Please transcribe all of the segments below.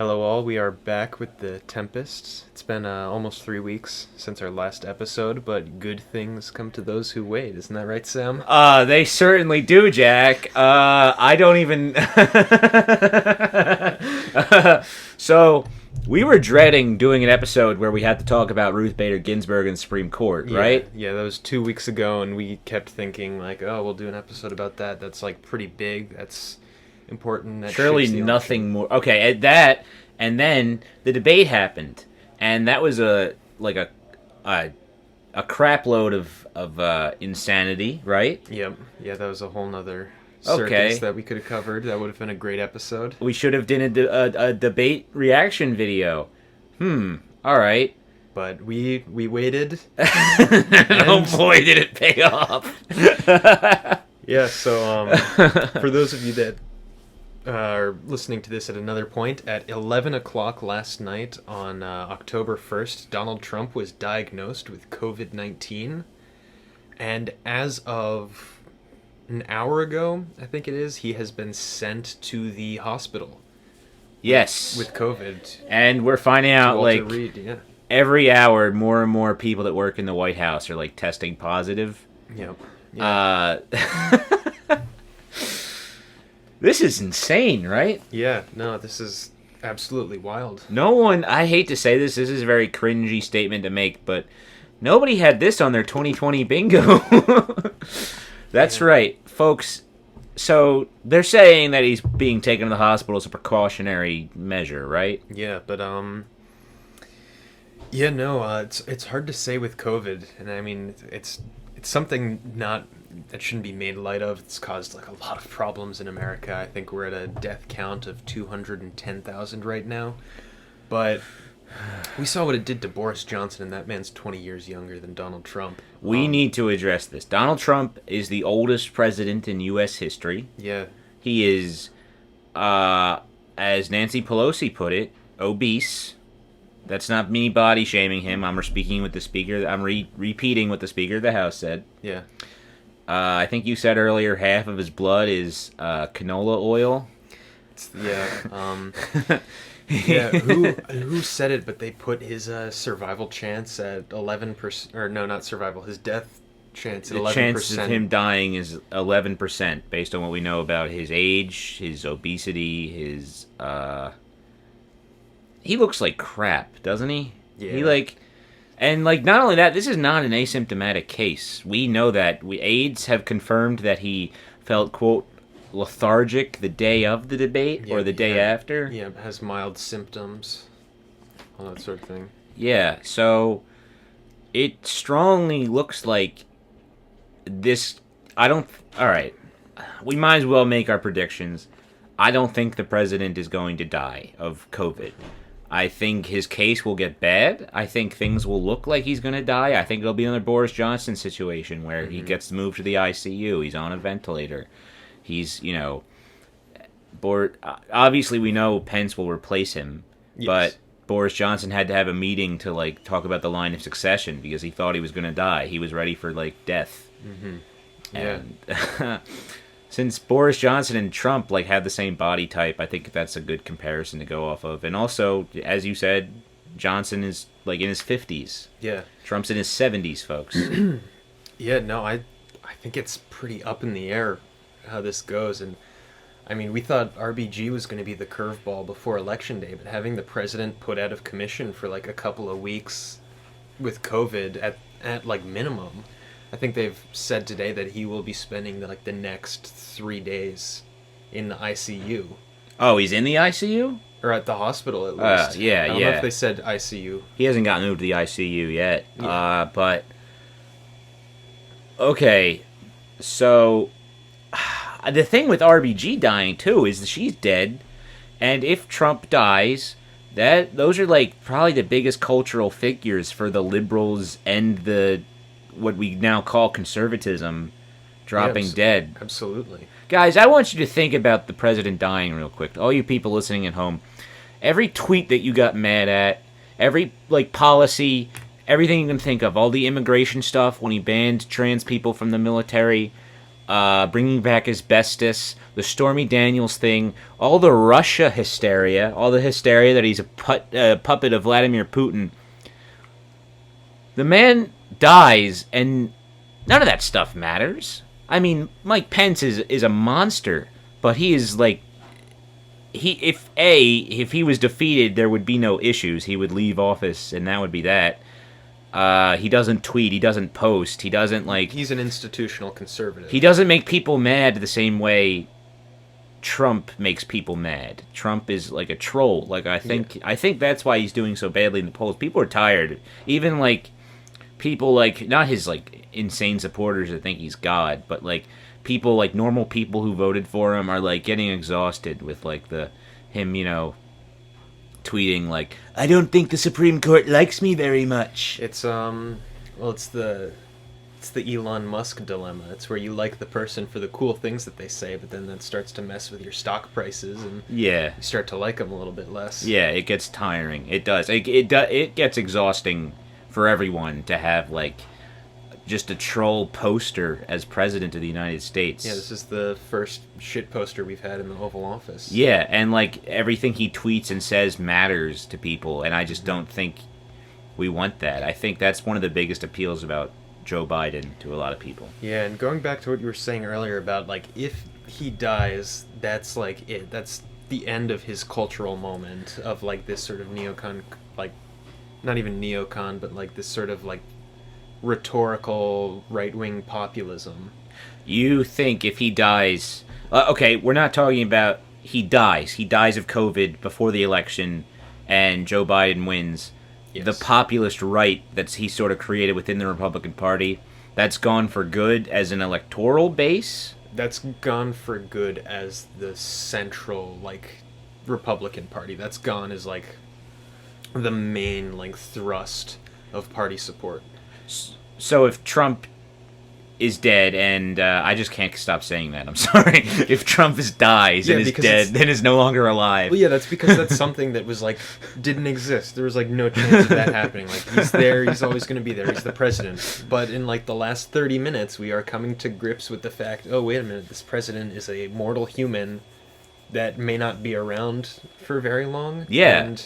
Hello, all. We are back with the Tempests. It's been almost 3 weeks since our last episode, but good things come to those who wait. Isn't that right, Sam? They certainly do, Jack. I don't even. So, we were dreading doing an episode where we had to talk about Ruth Bader Ginsburg and the Supreme Court, right? Yeah, that was 2 weeks ago, and we kept thinking, like, oh, we'll do an episode about that. That's, like, pretty big. That's important. That Surely shapes the nothing election. more. Okay, at that, and then the debate happened, and that was a crap load of insanity, right? Yep. Yeah, that was a whole nother Okay. circus that we could have covered. That would have been a great episode. We should have done a debate reaction video. All right. But we waited. Oh boy, did it pay off. Yeah, so for those of you that are listening to this at another point, at 11 o'clock last night on October 1st, Donald Trump was diagnosed with COVID-19. And as of an hour ago, I think it is, he has been sent to the hospital Yes. with COVID. And we're finding out, Walter like, Reed, yeah. every hour, more and more people that work in the White House are, like, testing positive. Yep. Yeah. This is insane, right? Yeah, no, this is absolutely wild. No one, I hate to say this is a very cringy statement to make, but nobody had this on their 2020 bingo. That's Yeah. right, folks. So they're saying that he's being taken to the hospital as a precautionary measure, right? Yeah, but yeah, no, it's hard to say with COVID, and I mean it's something not that shouldn't be made light of. It's caused like a lot of problems in America. I think we're at a death count of 210,000 right now, but we saw what it did to Boris Johnson, and that man's 20 years younger than Donald Trump. We need to address this. Donald Trump is the oldest president in U.S. history. Yeah, He is, as Nancy Pelosi put it, obese. That's not me body shaming him. I'm speaking with the speaker. I'm repeating what the Speaker of the House said. yeah, I think you said earlier half of his blood is canola oil. yeah. Yeah, who said it? But they put his survival chance at 11%, or no, not survival. His death chance at The 11%. chance of him dying is 11%, based on what we know about his age, his obesity, his. He looks like crap, doesn't he? Yeah. And not only that, this is not an asymptomatic case. We know that. AIDS have confirmed that he felt, quote, lethargic the day of the debate or the day after. Yeah, has mild symptoms, all that sort of thing. Yeah, so it strongly looks like this. Alright, we might as well make our predictions. I don't think the president is going to die of COVID. I think his case will get bad. I think things will look like he's going to die. I think it'll be another Boris Johnson situation where he gets moved to the ICU. He's on a ventilator. He's, bored. Obviously, we know Pence will replace him, Yes. but Boris Johnson had to have a meeting to, talk about the line of succession because he thought he was going to die. He was ready for, death. Yeah. And since Boris Johnson and Trump have the same body type, I think that's a good comparison to go off of. And also, as you said, Johnson is in his 50s. Yeah. Trump's in his 70s, folks. Yeah, no, I think it's pretty up in the air how this goes. And I mean, we thought RBG was going to be the curveball before Election Day, but having the president put out of commission for a couple of weeks with COVID at minimum, I think they've said today that he will be spending the next 3 days in the ICU. Oh, he's in the ICU? Or at the hospital, at least. Yeah, I don't know yeah. if they said ICU. He hasn't gotten moved to the ICU yet. Yeah. But okay, so the thing with RBG dying too is that she's dead, and if Trump dies, those are probably the biggest cultural figures for the liberals and the what we now call conservatism dropping dead. Absolutely. Guys, I want you to think about the president dying real quick. All you people listening at home, every tweet that you got mad at, every policy, everything you can think of, all the immigration stuff when he banned trans people from the military, bringing back asbestos, the Stormy Daniels thing, all the Russia hysteria, all the hysteria that he's a puppet of Vladimir Putin. The man dies, and none of that stuff matters. I mean, Mike Pence is a monster, but he is like, if he was defeated, there would be no issues. He would leave office, and that would be that. He doesn't tweet. He doesn't post. He doesn't like. He's an institutional conservative. He doesn't make people mad the same way Trump makes people mad. Trump is like a troll. Like I think that's why he's doing so badly in the polls. People are tired. Even like people like not his like insane supporters that think he's God, but like people like normal people who voted for him are like getting exhausted with like him, tweeting like, I don't think the Supreme Court likes me very much. It's it's the Elon Musk dilemma. It's where you like the person for the cool things that they say, but then that starts to mess with your stock prices, and you start to like them a little bit less. Yeah, it gets tiring. It does. It gets exhausting for everyone to have like just a troll poster as president of the United States. Yeah, this is the first shit poster we've had in the Oval Office. Yeah, and like everything he tweets and says matters to people, and I just don't think we want that. I think that's one of the biggest appeals about Joe Biden to a lot of people. Yeah, and going back to what you were saying earlier about like if he dies, that's like it. That's the end of his cultural moment of like this sort of neocon, like not even neocon, but like this sort of like rhetorical right-wing populism. You think if he dies... okay, we're not talking about he dies. He dies of COVID before the election, and Joe Biden wins. Yes. The populist right that he sort of created within the Republican Party, that's gone for good as an electoral base? That's gone for good as the central, like, Republican Party. That's gone as, like, the main, like, thrust of party support. So if Trump is dead, and I just can't stop saying that, I'm sorry. If Trump dies and is dead, then is no longer alive. Well, yeah, that's because that's something that was, like, didn't exist. There was, like, no chance of that happening. Like, he's there, he's always going to be there, he's the president. But in, like, the last 30 minutes, we are coming to grips with the fact, oh, wait a minute, this president is a mortal human that may not be around for very long. Yeah,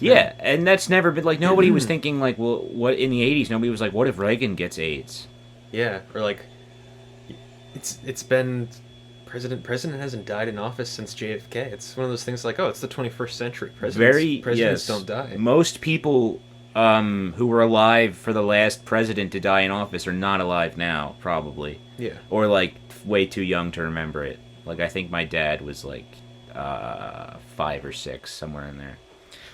Yeah, and that's never been, like, nobody was thinking, like, well, what, in the 80s, nobody was like, what if Reagan gets AIDS? Yeah, or, like, it's been, president hasn't died in office since JFK. It's one of those things like, oh, it's the 21st century. Presidents don't die. Most people who were alive for the last president to die in office are not alive now, probably. Yeah. Or, like, way too young to remember it. Like, I think my dad was, like, 5 or 6, somewhere in there.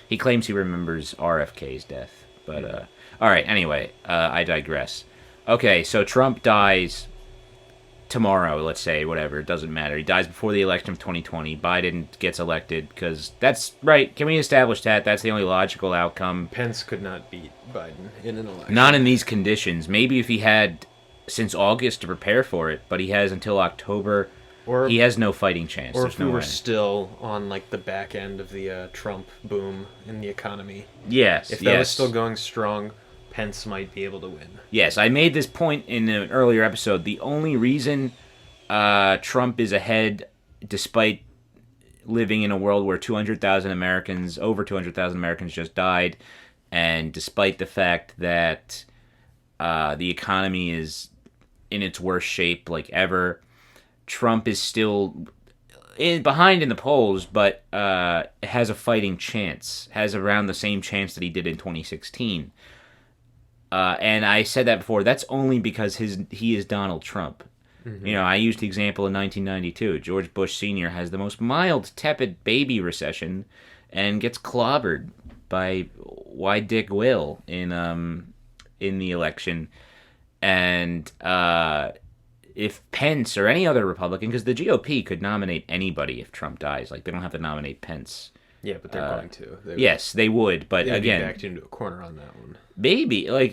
He claims he remembers RFK's death. But, all right, anyway, I digress. Okay, so Trump dies tomorrow, let's say, whatever, it doesn't matter. He dies before the election of 2020. Biden gets elected, because that's, right, can we establish that? That's the only logical outcome. Pence could not beat Biden in an election. Not in these conditions. Maybe if he had since August to prepare for it, but he has until October. Or he has no fighting chance. Or if we were still on like the back end of the Trump boom in the economy. Yes. If that was still going strong, Pence might be able to win. Yes, I made this point in an earlier episode. The only reason Trump is ahead, despite living in a world where over 200,000 Americans just died, and despite the fact that the economy is in its worst shape like ever, Trump is still behind in the polls, but has a fighting chance, has around the same chance that he did in 2016. And I said that before, that's only because he is Donald Trump. Mm-hmm. You know, I used the example in 1992. George Bush Sr. has the most mild, tepid baby recession and gets clobbered by Wide Dick Will in the election. And if Pence or any other Republican, because the GOP could nominate anybody if Trump dies. Like, they don't have to nominate Pence. Yeah, but they're going to. Yes, they would, but again... They'd be backed into a corner on that one. Maybe. Like,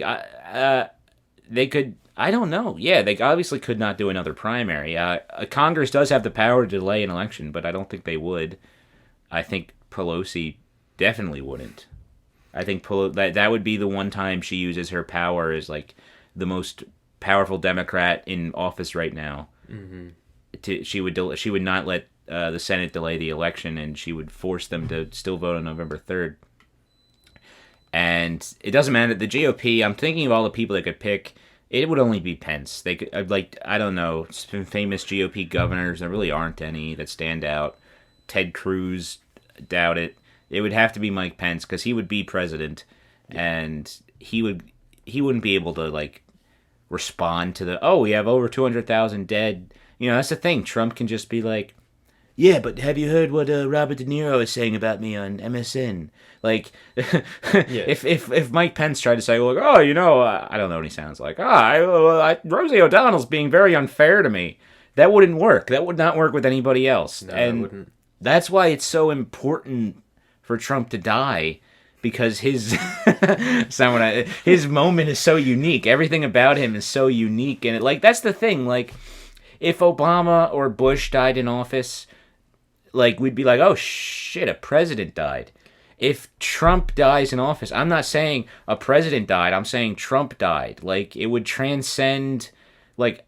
they could... I don't know. Yeah, they obviously could not do another primary. Congress does have the power to delay an election, but I don't think they would. I think Pelosi definitely wouldn't. I think that would be the one time she uses her power as, like, the most powerful Democrat in office right now. She would not let the Senate delay the election, and she would force them to still vote on November 3rd. And it doesn't matter. The GOP, I'm thinking of all the people they could pick. It would only be Pence. They could, I don't know, some famous GOP governors. There really aren't any that stand out. Ted Cruz, doubt it. It would have to be Mike Pence because he would be president, and he wouldn't be able to like respond to we have over 200,000 dead. That's the thing. Trump can just be like, yeah, but have you heard what Robert De Niro is saying about me on MSN? Like, if Mike Pence tried to say, like, I don't know what he sounds like. Rosie O'Donnell's being very unfair to me. That wouldn't work. That would not work with anybody else. No, and it wouldn't. That's why it's so important for Trump to die, because his moment is so unique. Everything about him is so unique, and that's the thing. Like, if Obama or Bush died in office, like, we'd be like, oh shit, a president died. If Trump dies in office, I'm not saying a president died, I'm saying Trump died. Like, it would transcend, like,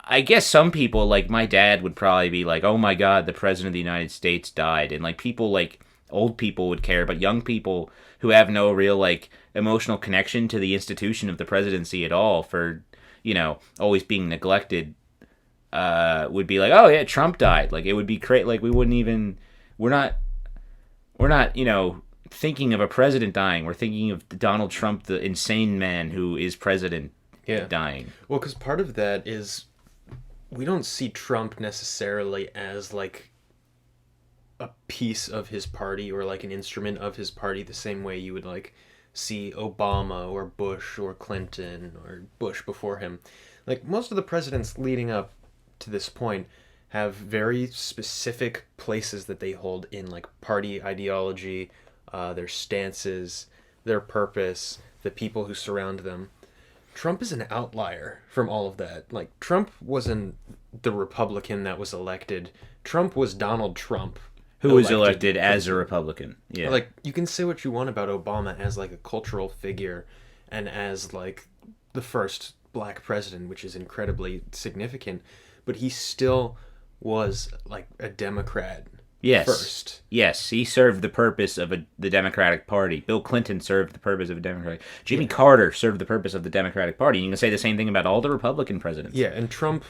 I guess some people, like my dad, would probably be like, oh my God, the president of the United States died. And, like, people, like, old people would care, but young people who have no real, like, emotional connection to the institution of the presidency at all for, always being neglected, would be like, oh yeah, Trump died. Like, it would be great. Like, we're not, thinking of a president dying. We're thinking of Donald Trump, the insane man who is president, dying. Well, because part of that is we don't see Trump necessarily as, like, a piece of his party or, like, an instrument of his party the same way you would, like, see Obama or Bush or Clinton or Bush before him. Like, most of the presidents leading up to this point have very specific places that they hold in, like, party ideology, their stances, their purpose, the people who surround them. Trump is an outlier from all of that. Like, Trump wasn't the Republican that was elected. Trump was Donald Trump, who was elected as a Republican. Yeah. Like, you can say what you want about Obama as, like, a cultural figure and as, like, the first black president, which is incredibly significant, but he still was, like, a Democrat. Yes. First. Yes, he served the purpose of the Democratic Party. Bill Clinton served the purpose of a Democratic. Jimmy Carter served the purpose of the Democratic Party. You can say the same thing about all the Republican presidents. Yeah, and Trump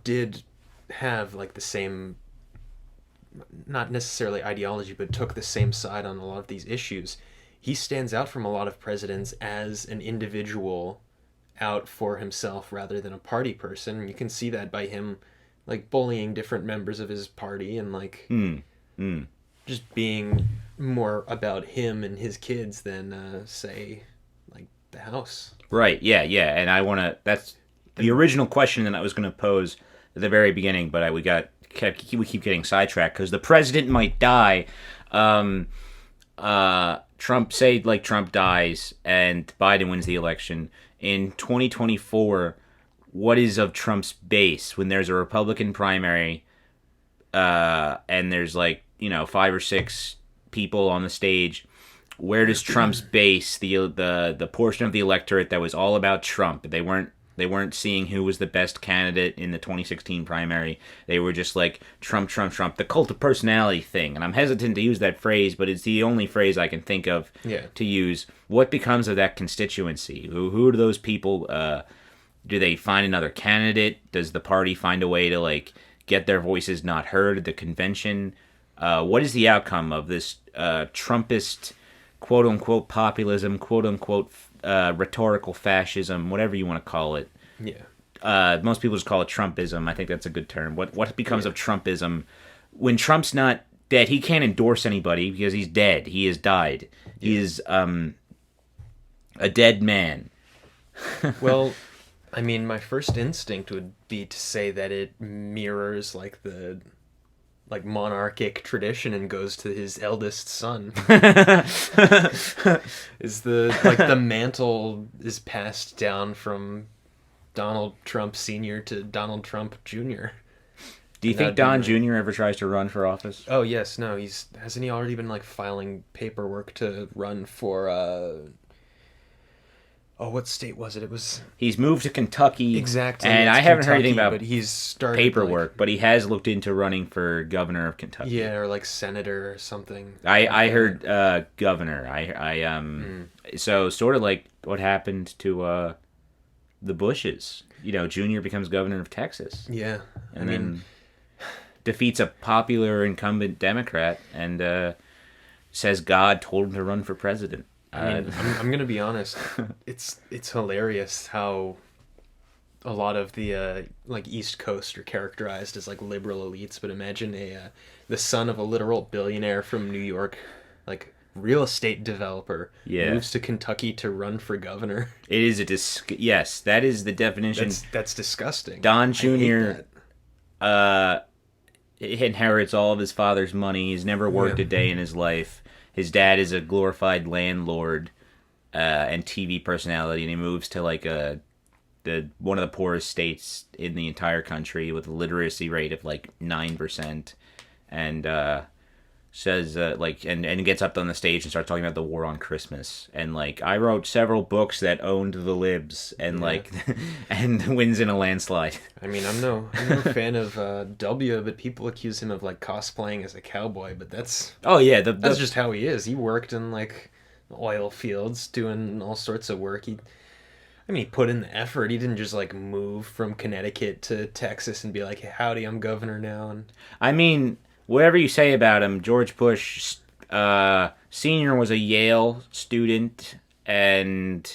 did have, like, the same, not necessarily ideology, but took the same side on a lot of these issues. He stands out from a lot of presidents as an individual out for himself rather than a party person. And you can see that by him, like, bullying different members of his party and, like, just being more about him and his kids than, say, like, the House. Right, yeah. And that's the original question that I was going to pose at the very beginning, but we keep getting sidetracked because the president might die. Trump dies and Biden wins the election. In 2024, what is of Trump's base when there's a Republican primary and there's, like, 5 or 6 people on the stage? Where does Trump's base, the portion of the electorate that was all about Trump, they weren't seeing who was the best candidate in the 2016 primary. They were just like, Trump, the cult of personality thing. And I'm hesitant to use that phrase, but it's the only phrase I can think of to use. What becomes of that constituency? Who are those people? Do they find another candidate? Does the party find a way to, like, get their voices not heard at the convention? What is the outcome of this Trumpist, quote-unquote, populism, quote-unquote, rhetorical fascism, whatever you want to call it? Yeah. Most people just call it Trumpism. I think that's a good term. What becomes of Trumpism when Trump's not dead? He can't endorse anybody because he's dead. He has died. He is a dead man. Well, I mean, my first instinct would be to say that it mirrors, like, the, like, monarchic tradition and goes to his eldest son. Is the mantle is passed down from Donald Trump Sr. to Donald Trump Jr. Do you think Don Jr. ever tries to run for office? Oh yes, no, hasn't he already been, like, filing paperwork to run for what state was it? It was He's moved to Kentucky. exactly. And it's I haven't heard Kentucky, anything about but he's started paperwork, but he has looked into running for governor of Kentucky. yeah, or like senator or something. I heard governor. So sort of like what happened to the Bushes. Junior becomes governor of Texas. Yeah, And then defeats a popular incumbent Democrat and says God told him to run for president. I mean, I'm gonna be honest. It's hilarious how a lot of the like East Coast are characterized as like liberal elites. But imagine the son of a literal billionaire from New York, like real estate developer, moves to Kentucky to run for governor. It is yes, that is the definition. That's disgusting. Don Jr. Inherits all of his father's money. He's never worked a day in his life. His dad is a glorified landlord and TV personality, and he moves to like one of the poorest states in the entire country with a literacy rate of like 9%, and says and gets up on the stage and starts talking about the war on Christmas, and like I wrote several books that owned the libs, and and wins in a landslide. I mean, I'm no fan of W, but people accuse him of like cosplaying as a cowboy, but that's that's just how he is. He worked in like oil fields doing all sorts of work. He put in the effort. He didn't just like move from Connecticut to Texas and be like, hey, howdy, I'm governor now. And whatever you say about him, George Bush Sr. was a Yale student and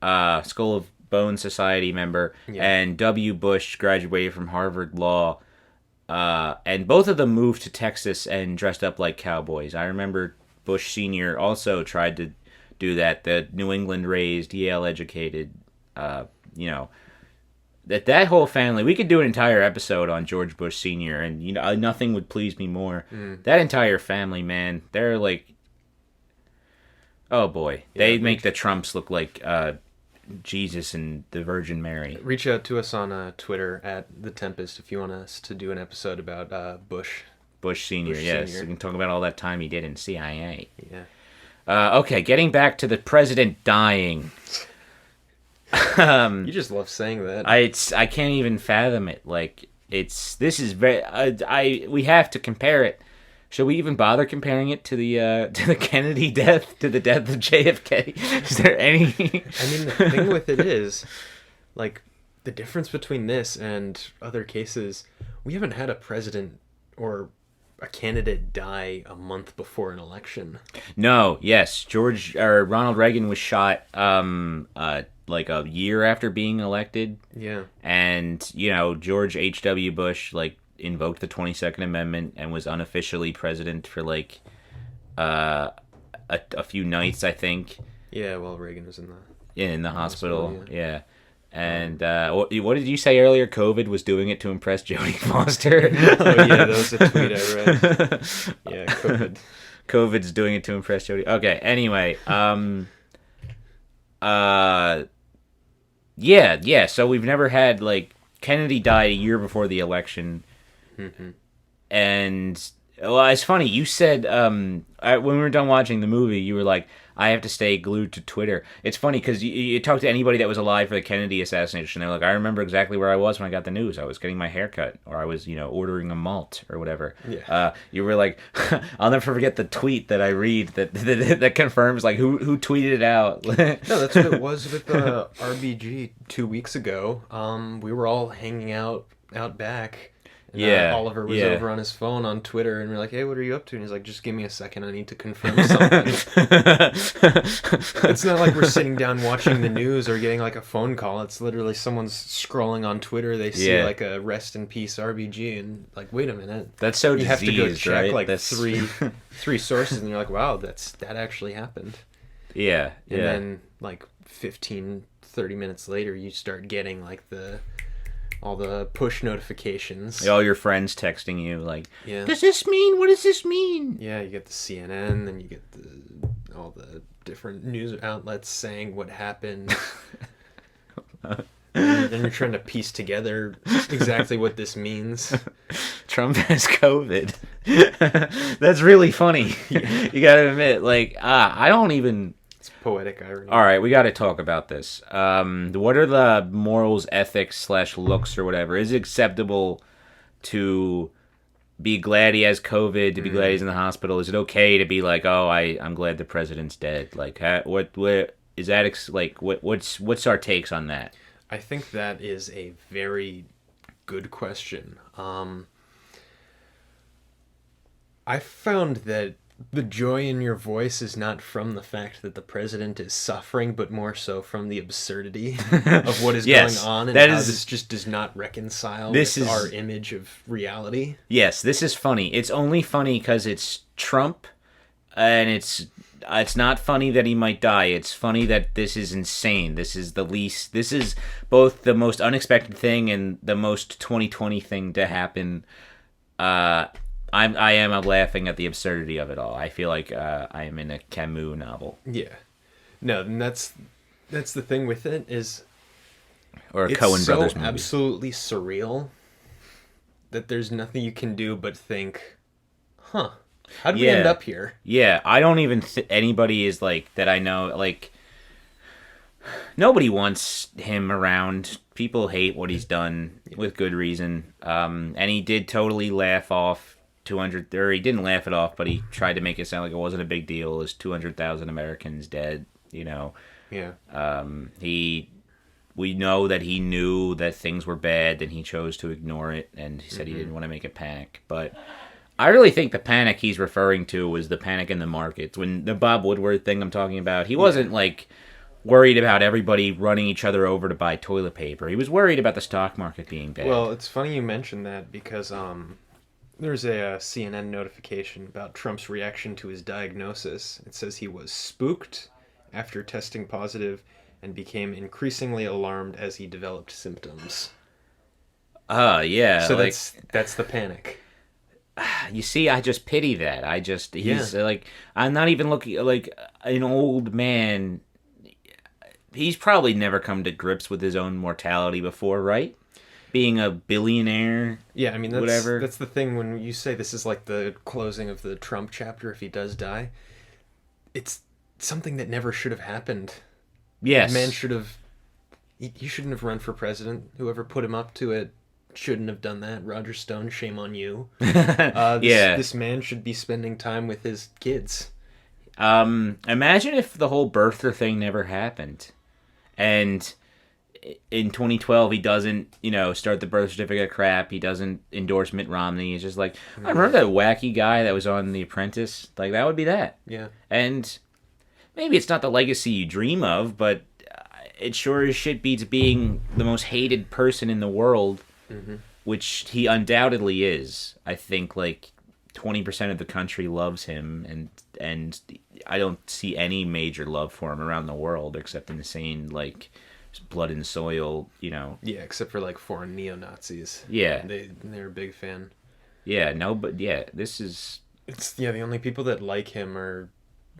Skull of Bones Society member, and W. Bush graduated from Harvard Law, and both of them moved to Texas and dressed up like cowboys. I remember Bush Sr. also tried to do that. The New England raised, Yale educated, that whole family. We could do an entire episode on George Bush Sr. and nothing would please me more. That entire family, man, they're like, oh boy, they make the Trumps look like Jesus and the Virgin Mary. Reach out to us on Twitter at The Tempest if you want us to do an episode about Bush Sr. Yes, we can talk about all that time he did in CIA. Yeah. Okay, getting back to the president dying. You just love saying that. I can't even fathom it. Like this is very. We have to compare it. Should we even bother comparing it to the Kennedy death, to the death of JFK? Is there any? The thing with it is, like, the difference between this and other cases, we haven't had a president or a candidate die a month before an election. No. Yes, Ronald Reagan was shot like a year after being elected. Yeah. And George H.W. Bush invoked the 22nd Amendment and was unofficially president for a few nights, I think. Yeah, well, Reagan was in the hospital. Yeah. And what did you say earlier? COVID was doing it to impress Jodie Foster. Oh yeah, that was a tweet I read. Yeah, COVID's doing it to impress Jodie. Okay. Anyway, yeah. So we've never had Kennedy died a year before the election. Mm-hmm. And it's funny, you said when we were done watching the movie, you were like, I have to stay glued to Twitter. It's funny because you talk to anybody that was alive for the Kennedy assassination, they're like, I remember exactly where I was when I got the news. I was getting my hair cut, or I was ordering a malt or whatever. Yeah. You were like, I'll never forget the tweet that I read that confirms who tweeted it out. No, that's what it was with RBG 2 weeks ago. We were all hanging out back. And, Oliver was over on his phone on Twitter, and we're like, hey, what are you up to? And he's like, just give me a second, I need to confirm something. It's not like we're sitting down watching the news or getting a phone call. It's literally someone's scrolling on Twitter, they see a rest in peace RBG, and wait a minute. That's so you have to go check right? three sources, and you're like, wow, that actually happened. Yeah. And then 15, 30 minutes later, you start getting all the push notifications. All your friends texting you does this mean? What does this mean? Yeah, you get the CNN, then you get all the different news outlets saying what happened. And then you're trying to piece together exactly what this means. Trump has COVID. That's really funny. You gotta admit, I don't even... It's poetic irony. All right, we got to talk about this. What are the morals, ethics / looks or whatever? Is it acceptable to be glad he has COVID, to be glad he's in the hospital? Is it okay to be like, oh, I'm glad the president's dead? Like, what is that? What's our takes on that? I think that is a very good question. I found that the joy in your voice is not from the fact that the president is suffering, but more so from the absurdity of what is Yes, going on, and that how is- this just does not reconcile This with is- our image of reality. Yes, this is funny. It's only funny because it's Trump, and it's not funny that he might die. It's funny that this is insane. This is This is both the most unexpected thing and the most 2020 thing to happen. I am laughing at the absurdity of it all. I feel like I am in a Camus novel Yeah, no, and that's the thing with it is or a it's Coen so Brothers movie. absolutely surreal that there's nothing you can do but think, huh, how did we end Yeah. up here? Yeah, I don't even anybody is like that I know like nobody wants him around. People hate what he's done with good reason. And he did totally laugh off 200 or he didn't laugh it off, but he tried to make it sound like it wasn't a big deal. There's 200,000 Americans dead, you know. Yeah. We know that he knew that things were bad and he chose to ignore it, and he said he didn't want to make a panic. But I really think the panic he's referring to was the panic in the markets. When the Bob Woodward thing I'm talking about, he wasn't like worried about everybody running each other over to buy toilet paper. He was worried about the stock market being bad. Well, it's funny you mentioned that because there's a CNN notification about Trump's reaction to his diagnosis. It says he was spooked after testing positive and became increasingly alarmed as he developed symptoms. Yeah. So like, that's the panic. you see, I just pity that. He's like, I'm not even looking like an old man. He's probably never come to grips with his own mortality before, right? Being a billionaire. Yeah, I mean, whatever. That's the thing when you say this is like the closing of the Trump chapter if he does die. It's something that never should have happened. Yes. The man should have... He shouldn't have run for president. Whoever put him up to it shouldn't have done that. Roger Stone, shame on you. This man should be spending time with his kids. Imagine if the whole birther thing never happened. And in 2012, he doesn't, start the birth certificate crap. He doesn't endorse Mitt Romney. He's just like, I remember that wacky guy that was on The Apprentice. Like, that would be that. Yeah. And maybe it's not the legacy you dream of, but it sure as shit beats being the most hated person in the world, which he undoubtedly is. I think, 20% of the country loves him, and I don't see any major love for him around the world except insane, blood and soil, Yeah, except for foreign neo-Nazis. Yeah. They're a big fan. Yeah, no, but yeah, this is... The only people that like him are,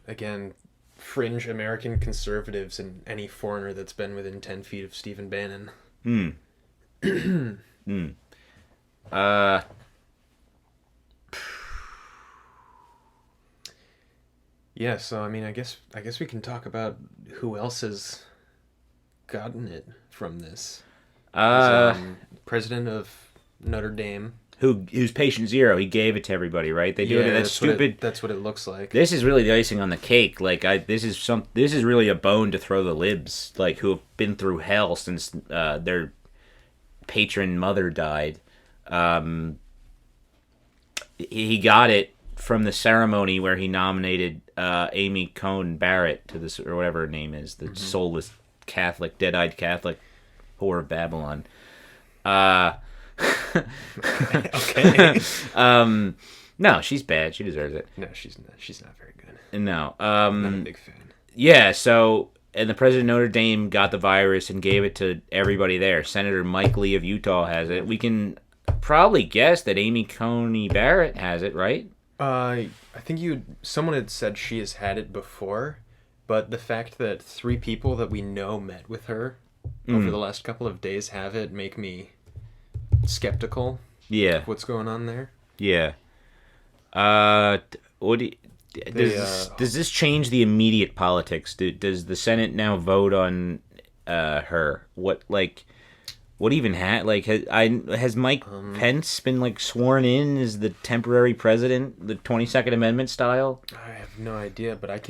again, fringe American conservatives and any foreigner that's been within 10 feet of Stephen Bannon. Yeah, so I mean, I guess we can talk about who else has gotten it from this. President of Notre Dame. Who's patient zero? He gave it to everybody, right? They do it. That's stupid. That's what it looks like. This is really the icing on the cake. This is really a bone to throw the libs, who have been through hell since their patron mother died. He got it from the ceremony where he nominated Amy Coney Barrett to this, or whatever her name is, the soulless Catholic, dead-eyed Catholic whore of Babylon. Okay. No, she's bad. She deserves it. No, she's not very good. No. Not a big fan. Yeah, so, and the president of Notre Dame got the virus and gave it to everybody there. Senator Mike Lee of Utah has it. We can probably guess that Amy Coney Barrett has it, right? I think someone had said she has had it before, but the fact that 3 people that we know met with her over the last couple of days have it make me skeptical. Yeah. Of what's going on there? Yeah. Does this change the immediate politics? Does the Senate now vote on her? What even has Mike Pence been like sworn in as the temporary president, the 22nd Amendment style? I have no idea, but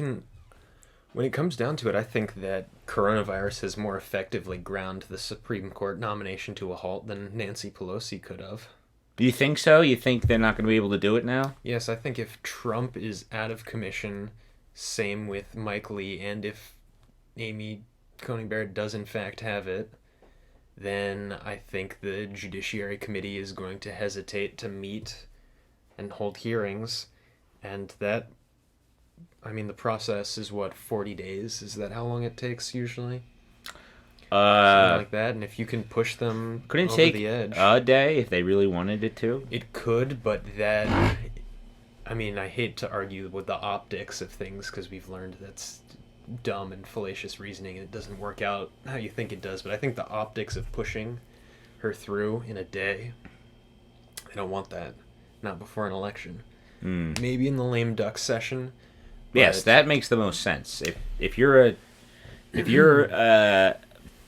when it comes down to it, I think that coronavirus has more effectively ground the Supreme Court nomination to a halt than Nancy Pelosi could have. Do you think so? You think they're not going to be able to do it now? Yes, I think if Trump is out of commission, same with Mike Lee, and if Amy Coney Barrett does in fact have it, then I think the Judiciary Committee is going to hesitate to meet and hold hearings, and the process is 40 days? Is that how long it takes usually? Something like that, and if you can push them couldn't over take the edge, a day if they really wanted it to. It could, but I hate to argue with the optics of things because we've learned that's dumb and fallacious reasoning and it doesn't work out how you think it does, but I think the optics of pushing her through in a day, they don't want that. Not before an election. Maybe in the lame duck session. Yes, that makes the most sense. If you're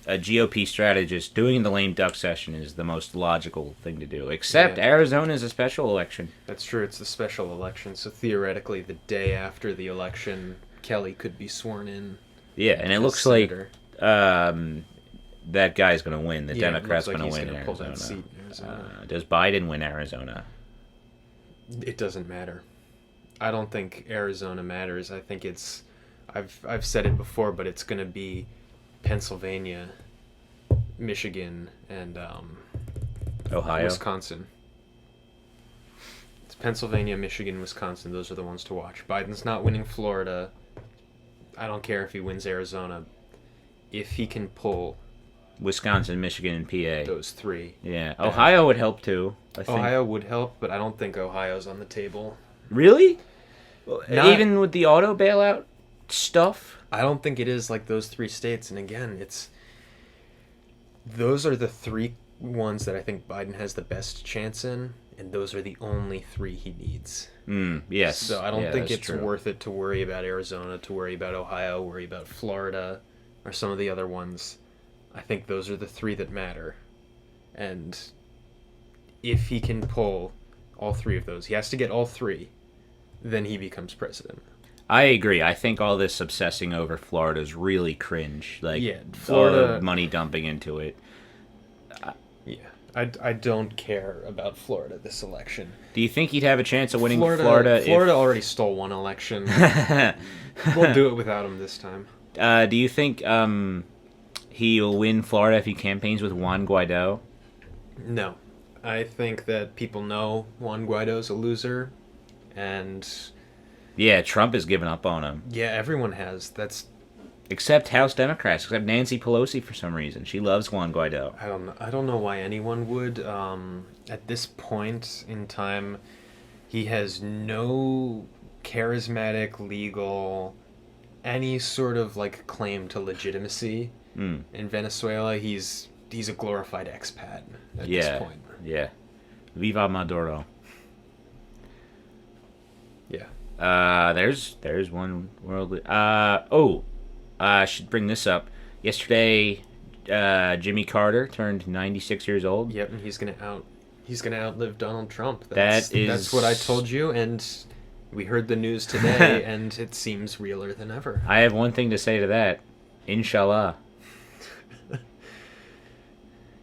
a GOP strategist, doing the lame duck session is the most logical thing to do. Except Arizona is a special election. That's true. It's a special election, so theoretically, the day after the election, Kelly could be sworn in. Yeah, and it looks senator. Like that guy's going to win. The Democrat's going to win in Arizona. That seat in Arizona. Does Biden win Arizona? It doesn't matter. I don't think Arizona matters. I think it's... I've said it before, but it's going to be Pennsylvania, Michigan, and Ohio, Wisconsin. It's Pennsylvania, Michigan, Wisconsin. Those are the ones to watch. Biden's not winning Florida. I don't care if he wins Arizona. If he can pull Wisconsin, Michigan, and PA, those three. Yeah, Ohio would help too. I think. Ohio would help, but I don't think Ohio's on the table. Really? Even with the auto bailout stuff? I don't think it is like those three states. And again, those are the three ones that I think Biden has the best chance in, and those are the only three he needs. Yes. So I don't think it's worth it to worry about Arizona, to worry about Ohio, worry about Florida, or some of the other ones. I think those are the three that matter. And if he can pull all three of those, he has to get all three, then he becomes president. I agree. I think all this obsessing over Florida is really cringe. Florida, all the money dumping into it. I don't care about Florida this election. Do you think he'd have a chance of winning Florida? Florida already stole one election. We'll do it without him this time. Do you think he'll win Florida if he campaigns with Juan Guaido? No. I think that people know Juan Guaido's a loser, and... Yeah, Trump has given up on him. Yeah, everyone has. Except House Democrats, except Nancy Pelosi for some reason. She loves Juan Guaido. I don't know why anyone would. At this point in time, he has no charismatic, legal, any sort of claim to legitimacy. In Venezuela, he's a glorified expat at this point. Yeah. Viva Maduro. Yeah. There's one world. I should bring this up. Yesterday, Jimmy Carter turned 96 years old. Yep, and he's gonna outlive Donald Trump. That's what I told you, and we heard the news today, and it seems realer than ever. I have one thing to say to that. Inshallah.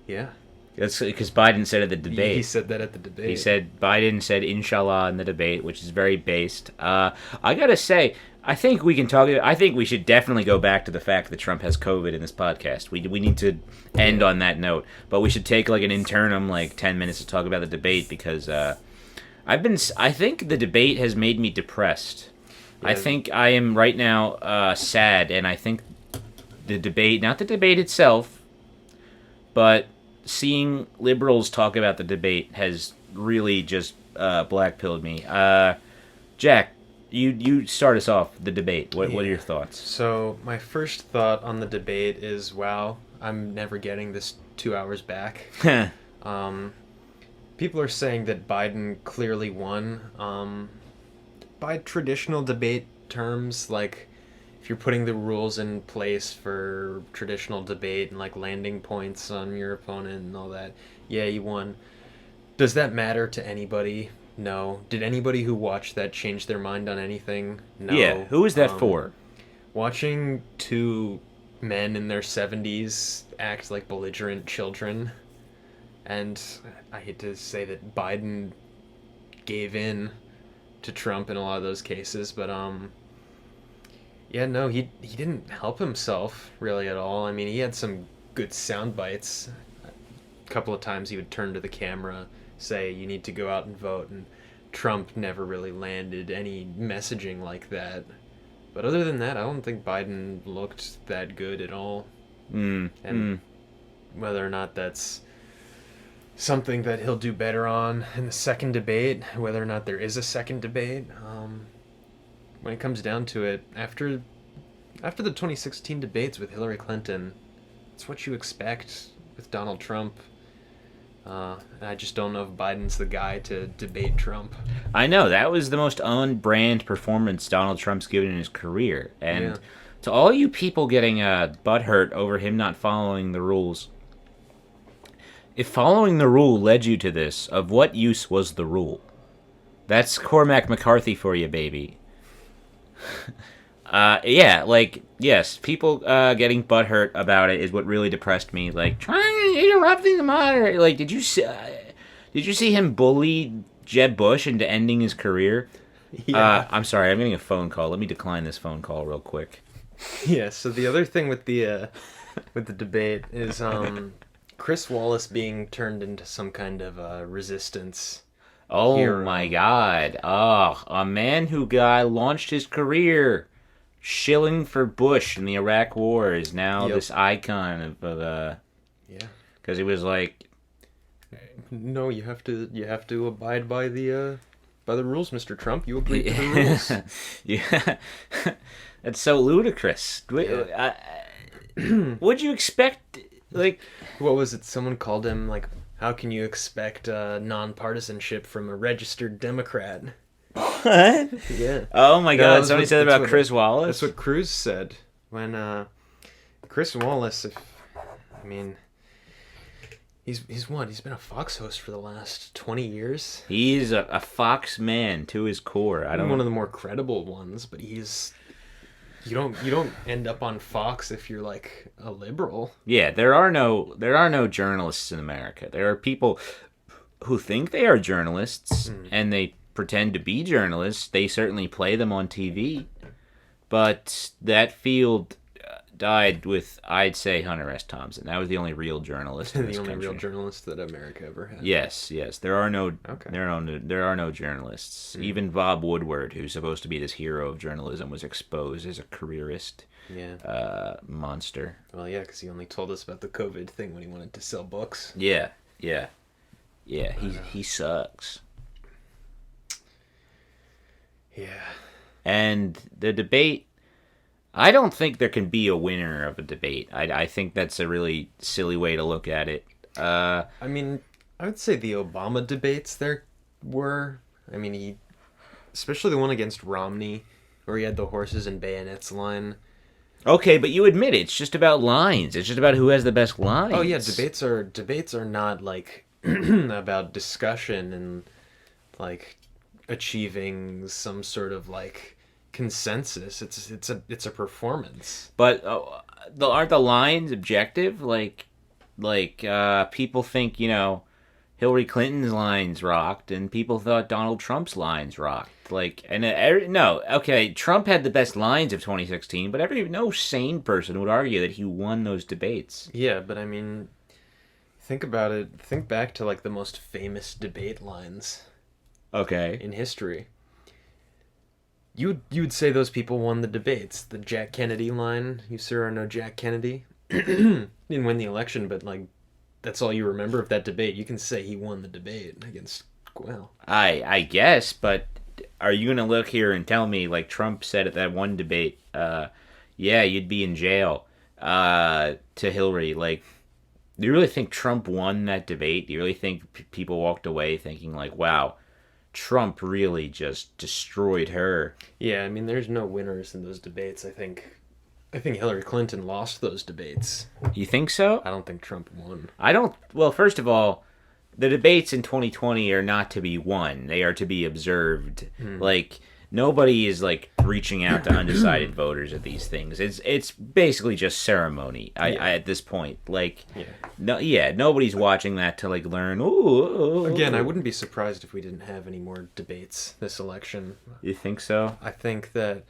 Yeah. That's because Biden said at the debate. He said that at the debate. Biden said inshallah in the debate, which is very based. I gotta say, I think we should definitely go back to the fact that Trump has COVID in this podcast. We need to end on that note, but we should take an interim 10 minutes to talk about the debate because I think the debate has made me depressed. Yeah. I think I am right now sad, and I think the debate, not the debate itself, but seeing liberals talk about the debate has really just black-pilled me. Jack, you start us off the debate. What are your thoughts? So my first thought on the debate is, wow, I'm never getting this 2 hours back. People are saying that Biden clearly won. by traditional debate terms, like if you're putting the rules in place for traditional debate and like landing points on your opponent and all that, yeah, you won. Does that matter to anybody? No. Did anybody who watched that change their mind on anything? No. Yeah, who is that for? Watching two men in their 70s act like belligerent children, and I hate to say that Biden gave in to Trump in a lot of those cases, but yeah, no, he didn't help himself really at all. I mean, he had some good sound bites. A couple of times he would turn to the camera, say you need to go out and vote, and Trump never really landed any messaging like that. But other than that, I don't think Biden looked that good at all. And whether or not that's something that he'll do better on in the second debate, whether or not there is a second debate, when it comes down to it, after the 2016 debates with Hillary Clinton, it's what you expect with Donald Trump. I just don't know if Biden's the guy to debate Trump. I know, that was the most on-brand performance Donald Trump's given in his career. And to all you people getting butthurt over him not following the rules, if following the rule led you to this, of what use was the rule? That's Cormac McCarthy for you, baby. Yeah, like, yes, people getting butthurt about it is what really depressed me. Like, trying interrupting the moderator. Like, did you see him bully Jeb Bush into ending his career? Yeah. I'm sorry, I'm getting a phone call. Let me decline this phone call real quick. Yeah. So the other thing with the debate is Chris Wallace being turned into some kind of resistance. Oh hero. my God! Oh, a man who launched his career shilling for Bush in the Iraq War is now this icon of yeah. Because he was like, no, you have to abide by the rules, Mr. Trump. You agree to the rules. Yeah, that's so ludicrous. Yeah. What'd you expect? Like, what was it? Someone called him like, how can you expect nonpartisanship from a registered Democrat? What? Yeah. Oh my God! Somebody said that about Chris Wallace. That's what Cruz said when Chris Wallace. He's what? He's been a Fox host for the last 20 years. He's a Fox man to his core. One of the more credible ones, but he's. You don't end up on Fox if you're like a liberal. Yeah, there are no journalists in America. There are people who think they are journalists and they pretend to be journalists. They certainly play them on TV, but that field died with, I'd say, Hunter S. Thompson. That was the only real journalist in this country. The only real journalist that America ever had. Yes. There are no journalists. Even Bob Woodward, who's supposed to be this hero of journalism, was exposed as a careerist monster. Well, yeah, because he only told us about the COVID thing when he wanted to sell books. Yeah. He sucks. Yeah. And the debate, I don't think there can be a winner of a debate. I think that's a really silly way to look at it. I mean, I would say the Obama debates there were. I mean, especially the one against Romney, where he had the horses and bayonets line. Okay, but you admit it's just about lines. It's just about who has the best lines. Oh yeah, debates are not like about discussion and like achieving some sort of like consensus. It's a performance. But aren't the lines objective? Like people think Hillary Clinton's lines rocked, and people thought Donald Trump's lines rocked. Trump had the best lines of 2016, but no sane person would argue that he won those debates. Yeah, but I mean, think about it. Think back to like the most famous debate lines. Okay. In history. You would say those people won the debates. The Jack Kennedy line, "You sir are no Jack Kennedy." Didn't win the election, but like that's all you remember of that debate. You can say he won the debate against I guess, but are you gonna look here and tell me, like Trump said at that one debate, yeah, you'd be in jail, to Hillary? Like, do you really think Trump won that debate? Do you really think people walked away thinking like, wow, Trump really just destroyed her. Yeah, I mean, there's no winners in those debates. I think Hillary Clinton lost those debates. You think so? I don't think Trump won. I don't. Well, first of all, the debates in 2020 are not to be won; they are to be observed. Like nobody is like reaching out to undecided voters at these things. It's basically just ceremony. I at this point, like, nobody's watching that to like learn. Ooh. Again, I wouldn't be surprised if we didn't have any more debates this election. You think so? I think that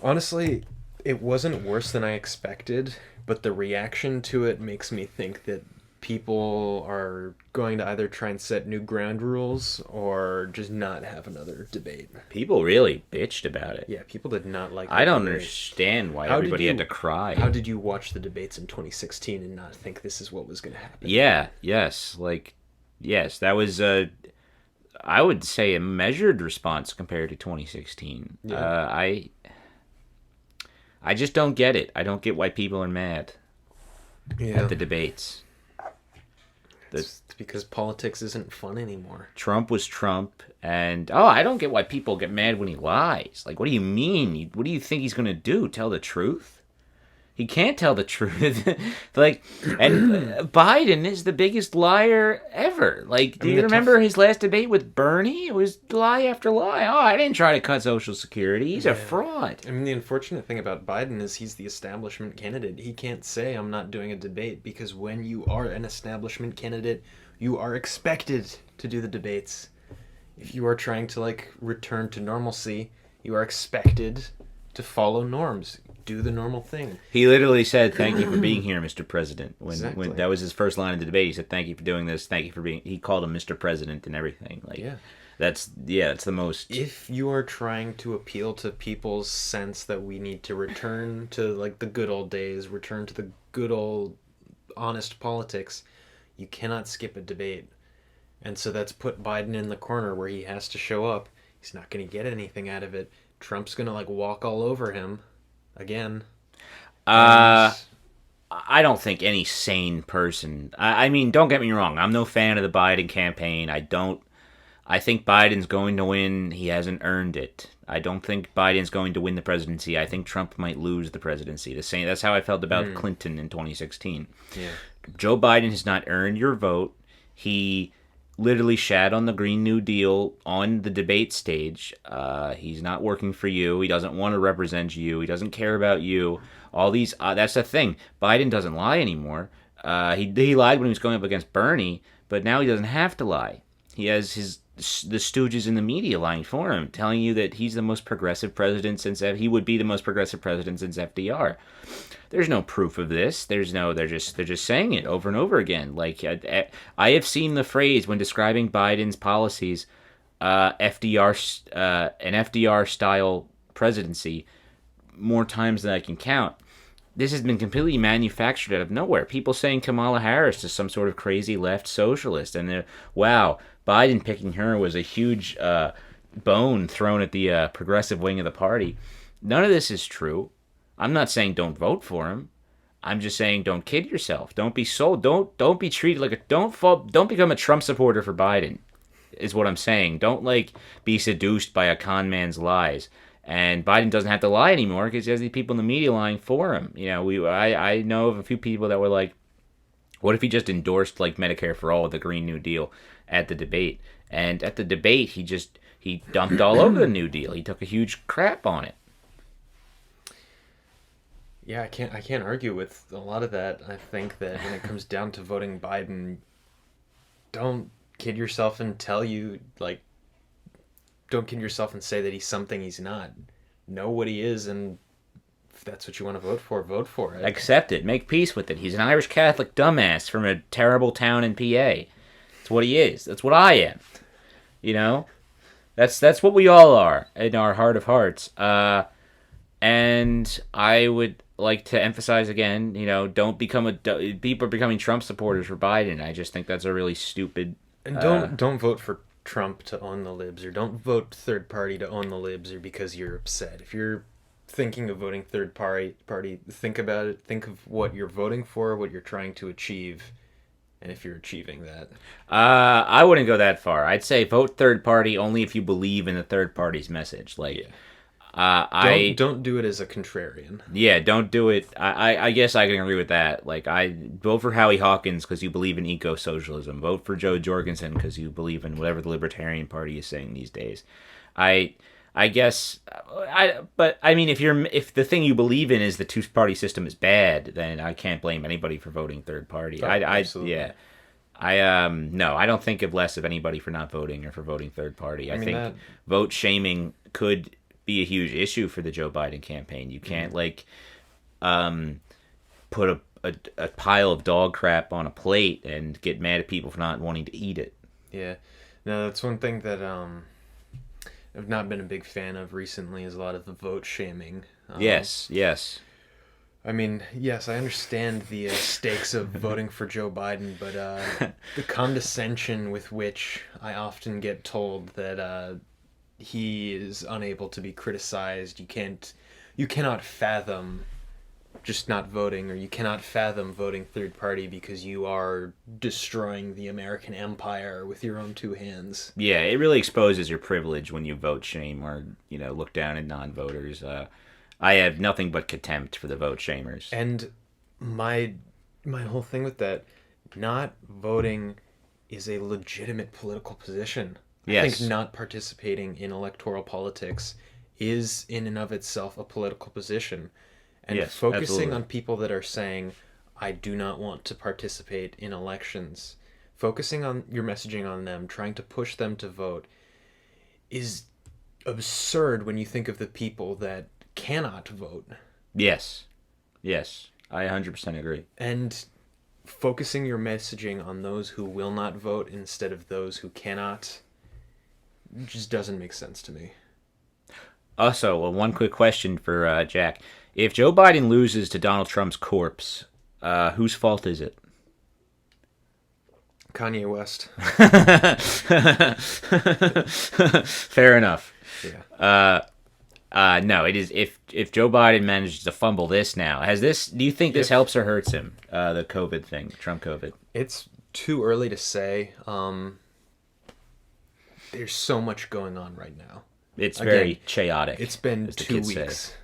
honestly, it wasn't worse than I expected, but the reaction to it makes me think that people are going to either try and set new ground rules or just not have another debate. People really bitched about it. Yeah, people did not like I don't debate. understand why everybody had to cry. How did you watch the debates in 2016 and not think this is what was going to happen? Yeah, yes. Like, yes, that was, I would say, a measured response compared to 2016. Yeah. I just don't get it. I don't get why people are mad at the debates. It's because politics isn't fun anymore. Trump was Trump, and I don't get why people get mad when he lies. Like, what do you mean? What do you think he's going to do? Tell the truth? He can't tell the truth. Like, and Biden is the biggest liar ever. Like, do you remember his last debate with Bernie? It was lie after lie. Oh, I didn't try to cut Social Security. He's a fraud. I mean, the unfortunate thing about Biden is he's the establishment candidate. He can't say, I'm not doing a debate, because when you are an establishment candidate, you are expected to do the debates. If you are trying to, like, return to normalcy, you are expected to follow norms. Do the normal thing. He literally said, "Thank you for being here, Mr. President." Exactly. When that was his first line of the debate, he said, "Thank you for doing this. Thank you for being." He called him Mr. President and everything. Like, that's the most. If you are trying to appeal to people's sense that we need to return to like the good old days, return to the good old honest politics, you cannot skip a debate. And so that's put Biden in the corner where he has to show up. He's not going to get anything out of it. Trump's going to like walk all over him. Again. I don't think any sane person. I mean, don't get me wrong. I'm no fan of the Biden campaign. I think Biden's going to win. He hasn't earned it. I don't think Biden's going to win the presidency. I think Trump might lose the presidency. That's how I felt about Clinton in 2016. Yeah. Joe Biden has not earned your vote. He literally shat on the Green New Deal on the debate stage. He's not working for you. He doesn't want to represent you. He doesn't care about you. All these, that's the thing. Biden doesn't lie anymore. He lied when he was going up against Bernie, but now he doesn't have to lie. He has the stooges in the media lying for him, telling you that he's the most progressive president he would be the most progressive president since FDR. There's no proof of this. They're just saying it over and over again. Like I have seen the phrase when describing Biden's policies, an FDR style presidency, more times than I can count. This has been completely manufactured out of nowhere. People saying Kamala Harris is some sort of crazy left socialist, and wow, Biden picking her was a huge bone thrown at the progressive wing of the party. None of this is true. I'm not saying don't vote for him. I'm just saying don't kid yourself. Don't be sold. Don't be treated like don't become a Trump supporter for Biden. Is what I'm saying. Don't be seduced by a con man's lies. And Biden doesn't have to lie anymore because he has these people in the media lying for him. You know, I know of a few people that were like, what if he just endorsed Medicare for all with the Green New Deal at the debate? And at the debate, he dumped all over the New Deal. He took a huge crap on it. Yeah, I can't argue with a lot of that. I think that when it comes down to voting Biden, don't kid yourself and don't kid yourself and say that he's something he's not. Know what he is, and if that's what you want to vote for it. Accept it. Make peace with it. He's an Irish Catholic dumbass from a terrible town in PA. That's what he is. That's what I am. You know? That's what we all are in our heart of hearts. And I would like to emphasize again, don't people are becoming Trump supporters for Biden. I just think that's a really stupid. And don't vote for Trump to own the libs, or don't vote third party to own the libs, or because you're upset. If you're thinking of voting third party, think about it. Think of what you're voting for, what you're trying to achieve, and if you're achieving that. I wouldn't go that far. I'd say vote third party only if you believe in the third party's message. Like, Yeah. I Don't do it as a contrarian. yeah, don't do it. I guess I can agree with that. Like, I vote for Howie Hawkins because you believe in eco-socialism. Vote for Joe Jorgensen because you believe in whatever the Libertarian Party is saying these days. I guess but I mean, if the thing you believe in is the two-party system is bad, then I can't blame anybody for voting third party. Oh, absolutely. Yeah. No, I don't think of less of anybody for not voting or for voting third party. I mean, think that... vote shaming could be a huge issue for the Joe Biden campaign. You can't put a pile of dog crap on a plate and get mad at people for not wanting to eat it. Yeah. No, that's one thing that I've not been a big fan of recently is a lot of the vote shaming. Yes. I mean, yes, I understand the stakes of voting for Joe Biden, but the condescension with which I often get told that he is unable to be criticized, you cannot fathom just not voting, or you cannot fathom voting third party because you are destroying the American empire with your own two hands. Yeah, it really exposes your privilege when you vote shame or, look down at non-voters. I have nothing but contempt for the vote shamers. And my whole thing with that, not voting is a legitimate political position. Yes. I think not participating in electoral politics is in and of itself a political position. And yes, focusing absolutely. on people that are saying, I do not want to participate in elections, focusing on your messaging on them, trying to push them to vote, is absurd when you think of the people that cannot vote. Yes, I 100% agree. And focusing your messaging on those who will not vote instead of those who cannot just doesn't make sense to me. Also, one quick question for Jack. If Joe Biden loses to Donald Trump's corpse, whose fault is it? Kanye West. Fair enough. Yeah. No, it is if Joe Biden manages to fumble this now. Do you think this helps or hurts him? The COVID thing, Trump COVID. It's too early to say. There's so much going on right now. It's very chaotic. It's been 2 weeks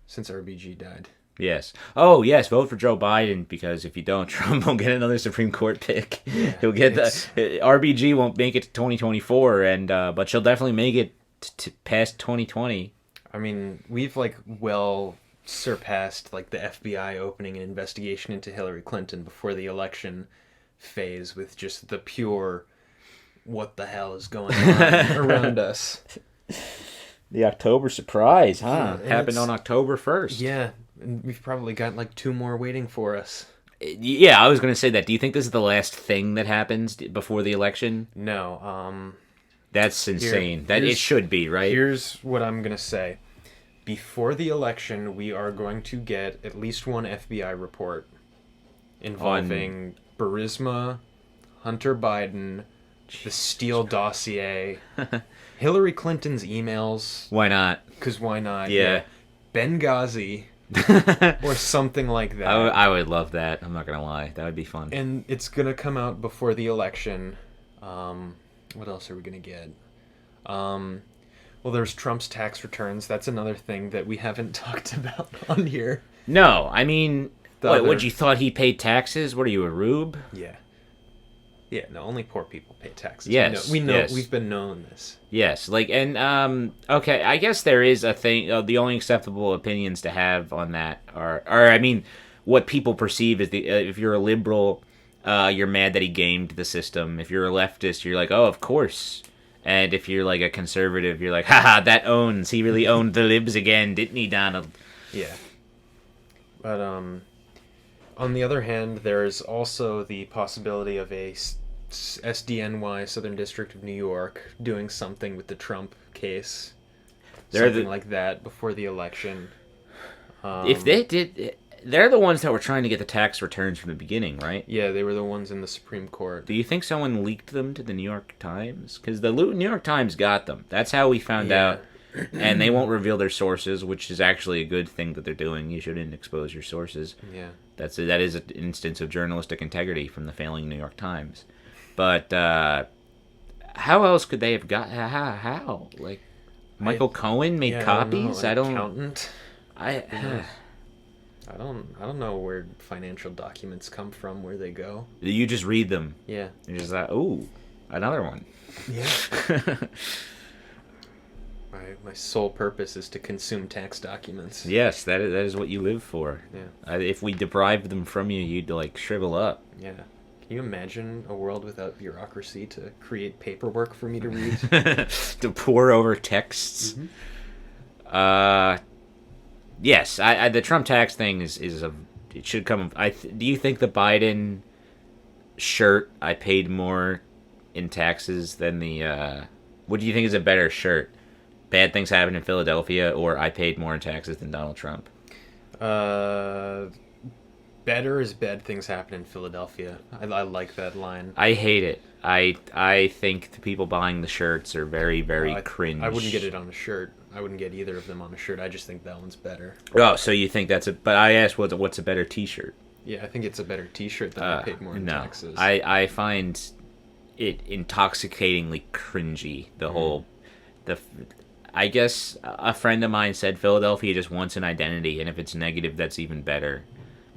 since RBG died. Yes. Oh, yes. Vote for Joe Biden because if you don't, Trump will get another Supreme Court pick. Yeah, He'll get RBG won't make it to 2024, but she'll definitely make it to past 2020. I mean, we've well surpassed the FBI opening an investigation into Hillary Clinton before the election phase with just the pure what the hell is going on around us. The October surprise, huh? Yeah, Happened on October 1st. Yeah, and we've probably got 2 more waiting for us. Yeah, I was going to say that. Do you think this is the last thing that happens before the election? No. That's insane. It should be, right? Here's what I'm going to say. Before the election, we are going to get at least one FBI report involving Burisma, Hunter Biden, the Steele dossier, Hillary Clinton's emails. Why not? Because why not? Yeah. Benghazi, or something like that. I would love that. I'm not going to lie. That would be fun. And it's going to come out before the election. What else are we going to get? Well, there's Trump's tax returns. That's another thing that we haven't talked about on here. No, I mean, what, you thought he paid taxes? What are you, a rube? Yeah. Yeah, no, only poor people pay taxes. Yes. We know yes. We've been known this. Yes, okay, I guess there is a thing, the only acceptable opinions to have on that I mean, what people perceive is if you're a liberal, you're mad that he gamed the system. If you're a leftist, you're like, oh, of course. And if you're a conservative, you're like, haha, that owns. He really owned the libs again, didn't he, Donald? Yeah. But, on the other hand, there's also the possibility of a SDNY, Southern District of New York, doing something with the Trump case. Something like that before the election. If they did... They're the ones that were trying to get the tax returns from the beginning, right? Yeah, they were the ones in the Supreme Court. Do you think someone leaked them to the New York Times? Because the New York Times got them. That's how we found out and they won't reveal their sources, which is actually a good thing that they're doing. You shouldn't expose your sources. Yeah. That is an instance of journalistic integrity from the failing New York Times. But how else could they have got? How? Like Michael Cohen made copies? I I don't. Accountant. I I don't know where financial documents come from, where they go. you just read them. Yeah. You're just like, ooh, another one. Yeah. My sole purpose is to consume tax documents. Yes, that is what you live for. Yeah. If we deprived them from you, you'd like shrivel up. Yeah. Can you imagine a world without bureaucracy to create paperwork for me to read? To pour over texts. Mm-hmm. Yes, the Trump tax thing is it should come. Do you think the Biden shirt I paid more in taxes than the? What do you think is a better shirt? Bad things happen in Philadelphia, or I paid more in taxes than Donald Trump. Better is bad things happen in Philadelphia. I like that line. I hate it. I think the people buying the shirts are very, very cringe. I wouldn't get it on a shirt. I wouldn't get either of them on a shirt. I just think that one's better. Oh, so you think that's a... But I asked what's a better T-shirt? Yeah, I think it's a better T-shirt than I paid more in taxes. I find it intoxicatingly cringy. The whole... I guess a friend of mine said Philadelphia just wants an identity, and if it's negative, that's even better.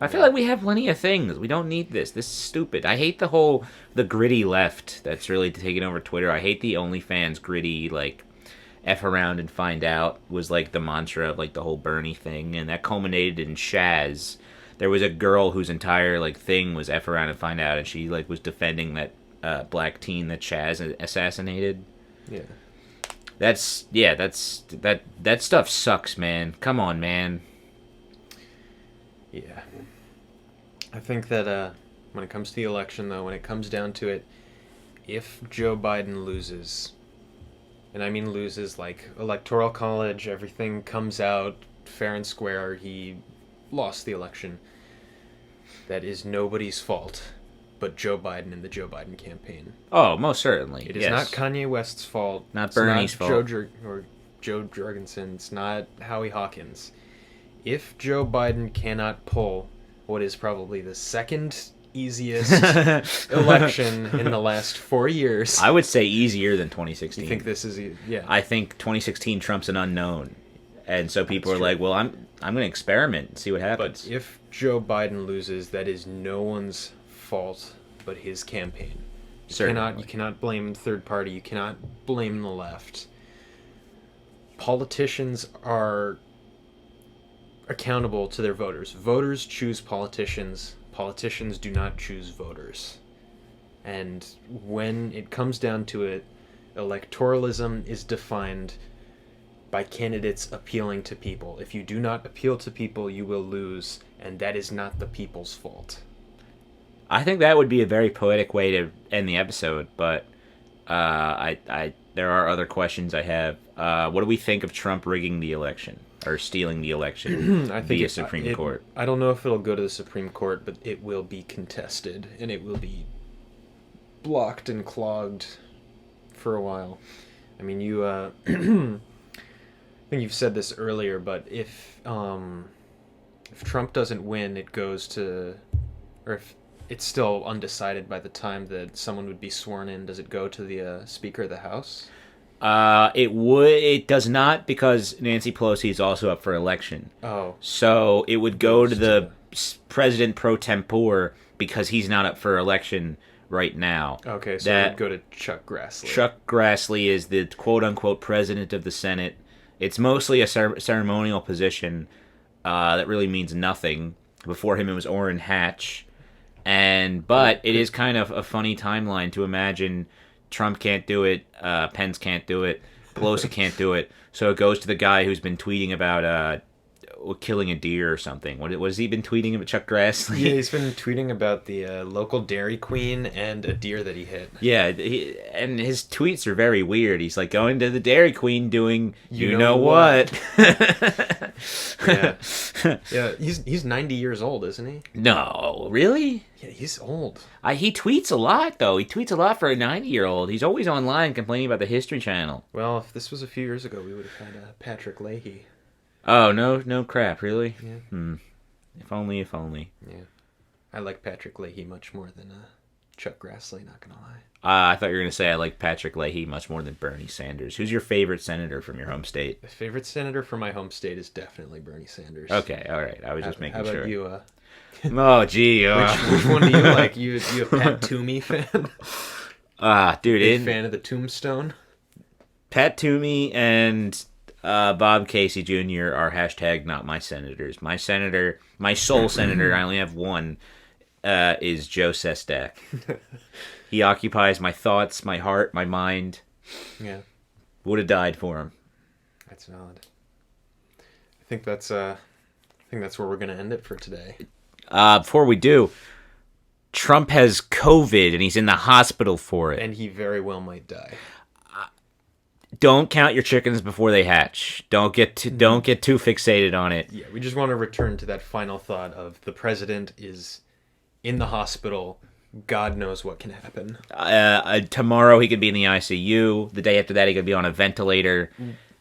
I feel like we have plenty of things. We don't need this. This is stupid. I hate the gritty left that's really taking over Twitter. I hate the OnlyFans gritty, like, F around and find out was, like, the mantra of, like, the whole Bernie thing, and that culminated in Shaz. There was a girl whose entire, like, thing was F around and find out, and she, like, was defending that black teen that Shaz assassinated. Yeah. That stuff sucks, man. Come on, man. Yeah. I think that when it comes to the election, though, when it comes down to it, if Joe Biden loses, and I mean loses like Electoral College, everything comes out fair and square, he lost the election, that is nobody's fault but Joe Biden and the Joe Biden campaign. Oh, most certainly. It is not Kanye West's fault. Not It's Bernie's not fault. Joe Jorgensen. It's not Howie Hawkins. If Joe Biden cannot pull what is probably the second easiest election in the last 4 years. I would say easier than 2016. You think this is yeah? I think 2016 Trump's an unknown, and so people are like, "Well, I'm going to experiment and see what happens." But if Joe Biden loses, that is no one's fault but his campaign. You cannot blame third party. You cannot blame the left. Politicians are accountable to their voters. Voters choose politicians. Politicians do not choose voters. And when it comes down to it, electoralism is defined by candidates appealing to people. If you do not appeal to people, you will lose, and that is not the people's fault. I think that would be a very poetic way to end the episode, but there are other questions I have. What do we think of Trump rigging the election or stealing the election via Supreme Court? I don't know if it'll go to the Supreme Court, but it will be contested, and it will be blocked and clogged for a while. I mean, you I think you've said this earlier, but if Trump doesn't win, it goes to, or if it's still undecided by the time that someone would be sworn in, does it go to the Speaker of the House? It does not, because Nancy Pelosi is also up for election. Oh. So it would go to the President pro tempore, because he's not up for election right now. Okay, so it would go to Chuck Grassley. Chuck Grassley is the quote-unquote president of the Senate. It's mostly a ceremonial position that really means nothing. Before him, it was Orrin Hatch. But it is kind of a funny timeline to imagine. Trump can't do it, Pence can't do it, Pelosi can't do it, so it goes to the guy who's been tweeting about killing a deer or something. What has he been tweeting about Chuck Grassley? Yeah, he's been tweeting about the local Dairy Queen and a deer that he hit. Yeah, and his tweets are very weird. He's like going to the Dairy Queen doing you know what. Yeah, yeah. He's 90 years old, isn't he? No, really? Yeah, he's old. He tweets a lot though. He tweets a lot for a 90-year-old. He's always online complaining about the History Channel. Well, if this was a few years ago, we would have had Patrick Leahy. Oh no crap, really? Yeah. If only. Yeah, I like Patrick Leahy much more than Chuck Grassley. Not gonna lie. I thought you were gonna say I like Patrick Leahy much more than Bernie Sanders. Who's your favorite senator from your home state? My favorite senator from my home state is definitely Bernie Sanders. Okay, all right. I was just making sure. How about sure. you? Oh, gee. Which one do you like? You a Pat Toomey fan? Dude, Big fan of the Tombstone? Pat Toomey and Bob Casey Jr. are hashtag not my senators. My senator, my sole senator, I only have one, is Joe Sestak. He occupies my thoughts, my heart, my mind. Yeah. Would have died for him. That's valid. I think that's where we're gonna end it for today. Before we do, Trump has COVID and he's in the hospital for it. And he very well might die. Don't count your chickens before they hatch. Don't get too fixated on it. Yeah, we just want to return to that final thought of the president is in the hospital. God knows what can happen. Tomorrow he could be in the ICU. The day after that he could be on a ventilator.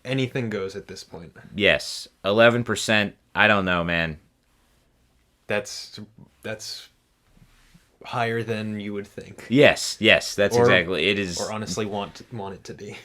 Anything goes at this point. Yes, 11%. I don't know, man. That's higher than you would think. Yes, that's exactly it is. Or honestly want it to be.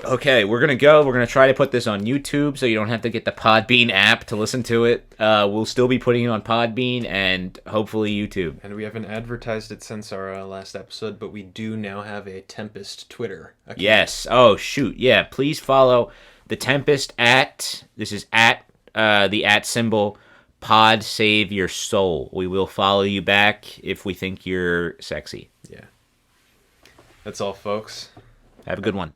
Okay, we're going to go. We're going to try to put this on YouTube so you don't have to get the Podbean app to listen to it. We'll still be putting it on Podbean and hopefully YouTube. And we haven't advertised it since our last episode, but we do now have a Tempest Twitter account. Yes. Oh, shoot. Yeah, please follow the Tempest this is at the @ symbol, Pod Save Your Soul. We will follow you back if we think you're sexy. Yeah. That's all, folks. Have a good one.